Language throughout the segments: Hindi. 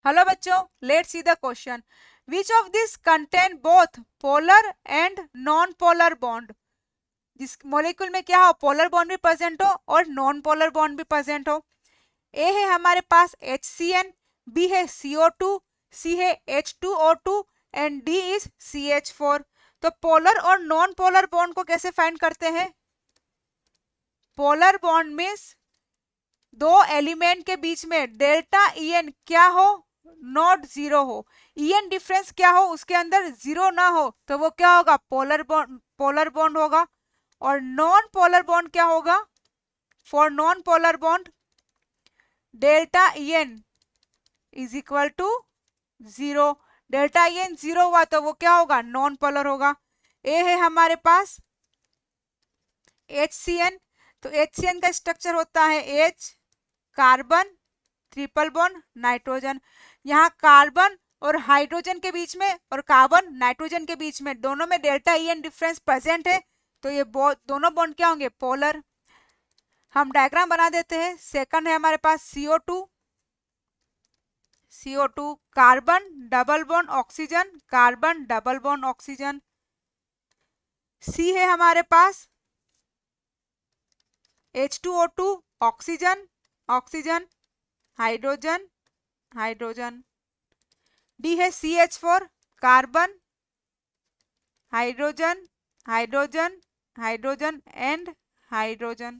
हेलो बच्चों, let's see the question. Which of this contain both polar and non polar bond? जिस मॉलिक्यूल में क्या हो, पोलर बॉन्ड भी प्रेजेंट हो और नॉन पोलर बॉन्ड भी प्रेजेंट हो. ए है हमारे पास HCN, बी है CO2, सी है H2O2 and D is CH4. तो पोलर और नॉन पोलर बॉन्ड को कैसे फाइंड करते हैं? पोलर बॉन्ड मीन्स दो एलिमेंट के बीच में डेल्टा EN क्या हो, नॉट जीरो हो. EN डिफरेंस क्या हो, उसके अंदर जीरो ना हो, तो वो क्या होगा, पोलर बॉन्ड होगा. और नॉन पोलर बॉन्ड क्या होगा? For non polar bond delta EN is equal to zero. Delta EN zero हुआ तो वो क्या होगा, नॉन पोलर होगा. ए है हमारे पास HCN. तो HCN का स्ट्रक्चर होता है H, carbon, triple bond, nitrogen. यहाँ कार्बन और हाइड्रोजन के बीच में और कार्बन नाइट्रोजन के बीच में दोनों में डेल्टा EN डिफरेंस प्रेजेंट है, तो ये दोनों बॉन्ड क्या होंगे, पोलर. हम डायग्राम बना देते हैं. सेकंड है हमारे पास CO2 carbon double bond oxygen, carbon double bond oxygen. C है हमारे पास H2O2 oxygen, oxygen, hydrogen, hydrogen. D है CH4 carbon, hydrogen, hydrogen, hydrogen and hydrogen.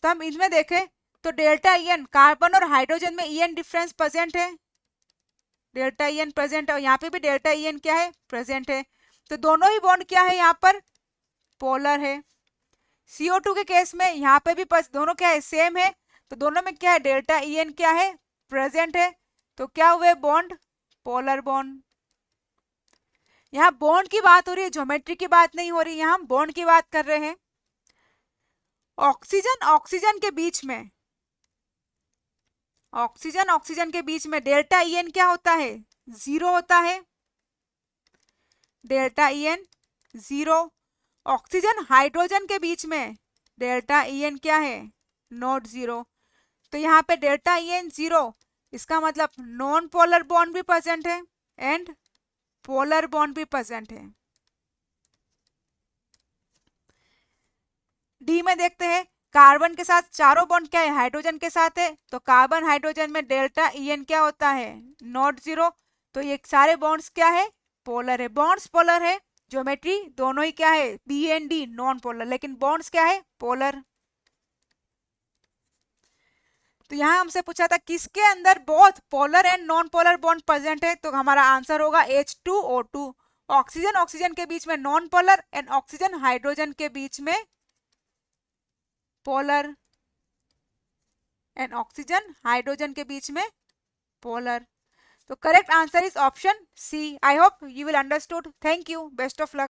तो हम इसमें देखें तो डेल्टा EN कार्बन और हाइड्रोजन में EN डिफरेंस प्रेजेंट है, डेल्टा EN प्रेजेंट है, और यहाँ पे भी डेल्टा EN क्या है, प्रेजेंट है. तो दोनों ही बॉन्ड क्या है, यहाँ पर पोलर है. CO2 के केस में यहाँ पे भी दोनों क्या है, सेम है, तो दोनों में क्या है, डेल्टा EN क्या है, प्रेजेंट है. तो क्या हुए बॉन्ड, पोलर बॉन्ड. यहाँ बॉन्ड की बात हो रही है, ज्योमेट्री की बात नहीं हो रही, यहाँ हम बॉन्ड की बात कर रहे हैं. ऑक्सीजन ऑक्सीजन के बीच में, ऑक्सीजन ऑक्सीजन के बीच में डेल्टा EN क्या होता है, जीरो होता है, delta EN zero. Oxygen hydrogen के बीच में डेल्टा EN क्या है, नॉट जीरो. तो यहाँ पे डेल्टा EN जीरो, इसका मतलब नॉन पोलर बॉन्ड भी प्रेजेंट है एंड पोलर बॉन्ड भी प्रेजेंट है. डी में देखते हैं, कार्बन के साथ चारों बॉन्ड क्या है, हाइड्रोजन के साथ है, तो कार्बन हाइड्रोजन में डेल्टा EN क्या होता है, नॉट जीरो. तो ये सारे बॉन्ड्स क्या है, पोलर है. बॉन्ड्स पोलर है, ज्योमेट्री दोनों ही क्या है, B and D non polar, लेकिन बॉन्ड्स क्या है, पोलर. तो यहां हमसे पूछा था किसके अंदर both polar and non polar bond present है, तो हमारा आंसर होगा H2O2. ऑक्सीजन ऑक्सीजन के बीच में non polar and oxygen hydrogen के बीच में पोलर एंड ऑक्सीजन हाइड्रोजन के बीच में पोलर. तो correct answer is option C. I hope you will understood. Thank you, best of luck.